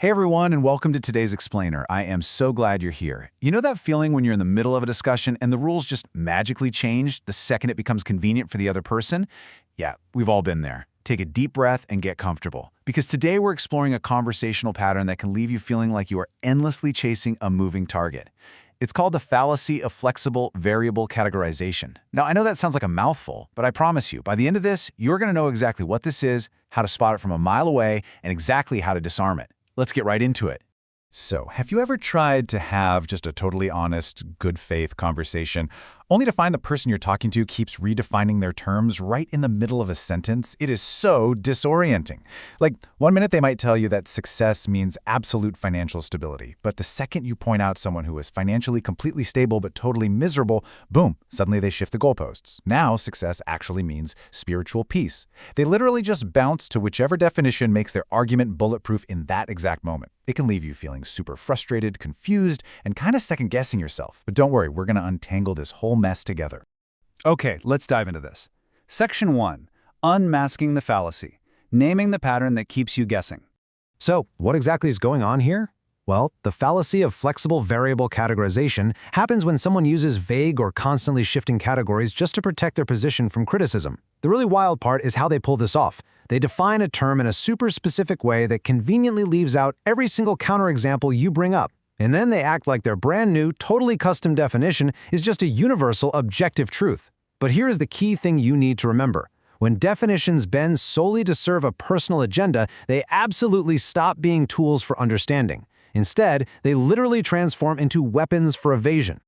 Hey everyone, and welcome to today's Explainer. I am so glad you're here. You know that feeling when you're in the middle of a discussion and the rules just magically change the second it becomes convenient for the other person? Yeah, we've all been there. Take a deep breath and get comfortable. Because today we're exploring a conversational pattern that can leave you feeling like you are endlessly chasing a moving target. It's called the fallacy of flexible variable categorization. Now, I know that sounds like a mouthful, but I promise you, by the end of this, you're going to know exactly what this is, how to spot it from a mile away, and exactly how to disarm it. Let's get right into it. So, have you ever tried to have just a totally honest, good faith conversation, only to find the person you're talking to keeps redefining their terms right in the middle of a sentence? It is so disorienting. Like, one minute they might tell you that success means absolute financial stability, but the second you point out someone who is financially completely stable but totally miserable, boom, suddenly they shift the goalposts. Now, success actually means spiritual peace. They literally just bounce to whichever definition makes their argument bulletproof in that exact moment. It can leave you feeling super frustrated, confused, and kind of second-guessing yourself. But don't worry, we're going to untangle this whole mess together. Okay, let's dive into this. Section 1. Unmasking the fallacy. Naming the pattern that keeps you guessing. So, what exactly is going on here? Well, the fallacy of flexible variable categorization happens when someone uses vague or constantly shifting categories just to protect their position from criticism. The really wild part is how they pull this off. They define a term in a super specific way that conveniently leaves out every single counterexample you bring up. And then they act like their brand new, totally custom definition is just a universal, objective truth. But here is the key thing you need to remember. When definitions bend solely to serve a personal agenda, they absolutely stop being tools for understanding. Instead, they literally transform into weapons for evasion.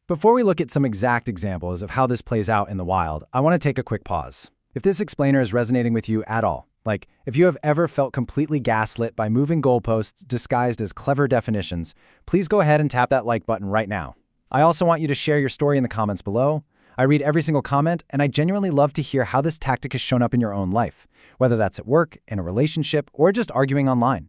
Before we look at some exact examples of how this plays out in the wild, I want to take a quick pause. If this explainer is resonating with you at all, like if you have ever felt completely gaslit by moving goalposts disguised as clever definitions, please go ahead and tap that like button right now. I also want you to share your story in the comments below. I read every single comment, and I genuinely love to hear how this tactic has shown up in your own life, whether that's at work, in a relationship, or just arguing online.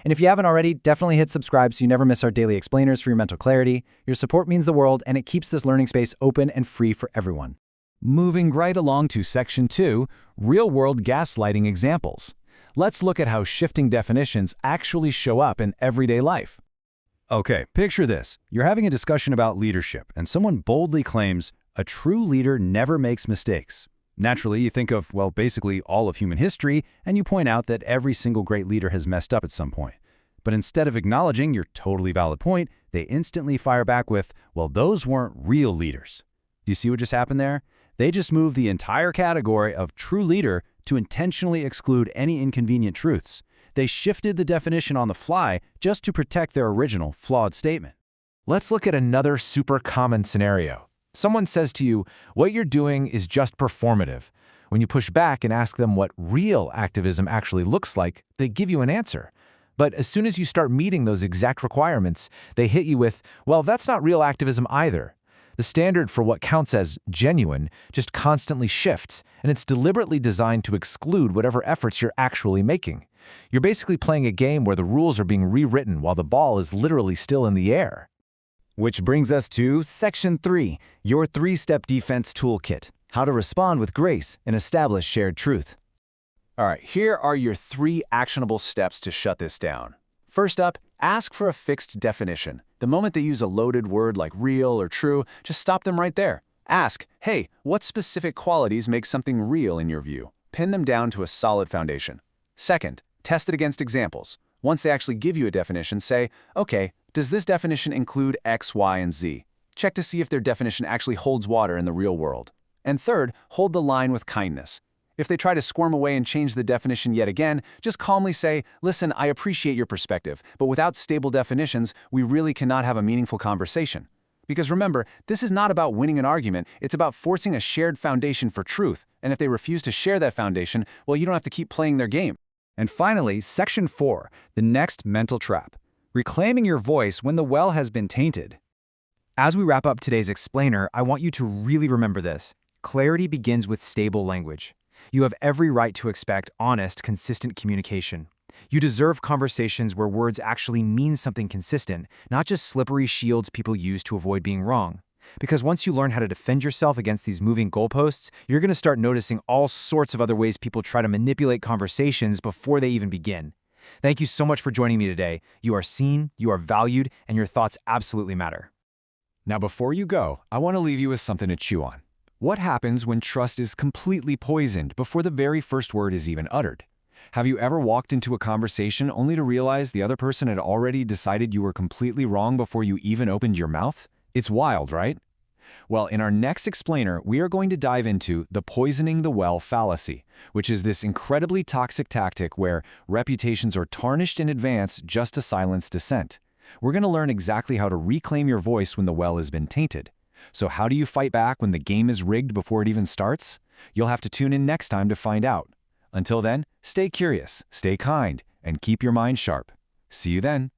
And if you haven't already, definitely hit subscribe so you never miss our daily explainers for your mental clarity. Your support means the world, and it keeps this learning space open and free for everyone. Moving right along to Section 2, Real-World Gaslighting Examples. Let's look at how shifting definitions actually show up in everyday life. Okay, picture this. You're having a discussion about leadership, and someone boldly claims, a true leader never makes mistakes. Naturally, you think of, well, basically all of human history, and you point out that every single great leader has messed up at some point. But instead of acknowledging your totally valid point, they instantly fire back with, well, those weren't real leaders. Do you see what just happened there? They just moved the entire category of true leader to intentionally exclude any inconvenient truths. They shifted the definition on the fly just to protect their original, flawed statement. Let's look at another super common scenario. Someone says to you, what you're doing is just performative. When you push back and ask them what real activism actually looks like, they give you an answer. But as soon as you start meeting those exact requirements, they hit you with, well, that's not real activism either. The standard for what counts as genuine just constantly shifts, and it's deliberately designed to exclude whatever efforts you're actually making. You're basically playing a game where the rules are being rewritten while the ball is literally still in the air. Which brings us to Section 3, your 3-step defense toolkit, how to respond with grace and establish shared truth. All right, here are your 3 actionable steps to shut this down. First up, ask for a fixed definition. The moment they use a loaded word like real or true, just stop them right there. Ask, hey, what specific qualities make something real in your view? Pin them down to a solid foundation. Second, test it against examples. Once they actually give you a definition, say, okay, does this definition include X, Y, and Z? Check to see if their definition actually holds water in the real world. And third, hold the line with kindness. If they try to squirm away and change the definition yet again, just calmly say, listen, I appreciate your perspective, but without stable definitions, we really cannot have a meaningful conversation. Because remember, this is not about winning an argument, it's about forcing a shared foundation for truth. And if they refuse to share that foundation, well, you don't have to keep playing their game. And finally, Section 4, the next mental trap. Reclaiming your voice when the well has been tainted. As we wrap up today's explainer, I want you to really remember this. Clarity begins with stable language. You have every right to expect honest, consistent communication. You deserve conversations where words actually mean something consistent, not just slippery shields people use to avoid being wrong. Because once you learn how to defend yourself against these moving goalposts, you're going to start noticing all sorts of other ways people try to manipulate conversations before they even begin. Thank you so much for joining me today. You are seen, you are valued, and your thoughts absolutely matter. Now, before you go, I want to leave you with something to chew on. What happens when trust is completely poisoned before the very first word is even uttered? Have you ever walked into a conversation only to realize the other person had already decided you were completely wrong before you even opened your mouth? It's wild, right? Well, in our next explainer, we are going to dive into the poisoning the well fallacy, which is this incredibly toxic tactic where reputations are tarnished in advance just to silence dissent. We're going to learn exactly how to reclaim your voice when the well has been tainted. So how do you fight back when the game is rigged before it even starts? You'll have to tune in next time to find out. Until then, stay curious, stay kind, and keep your mind sharp. See you then.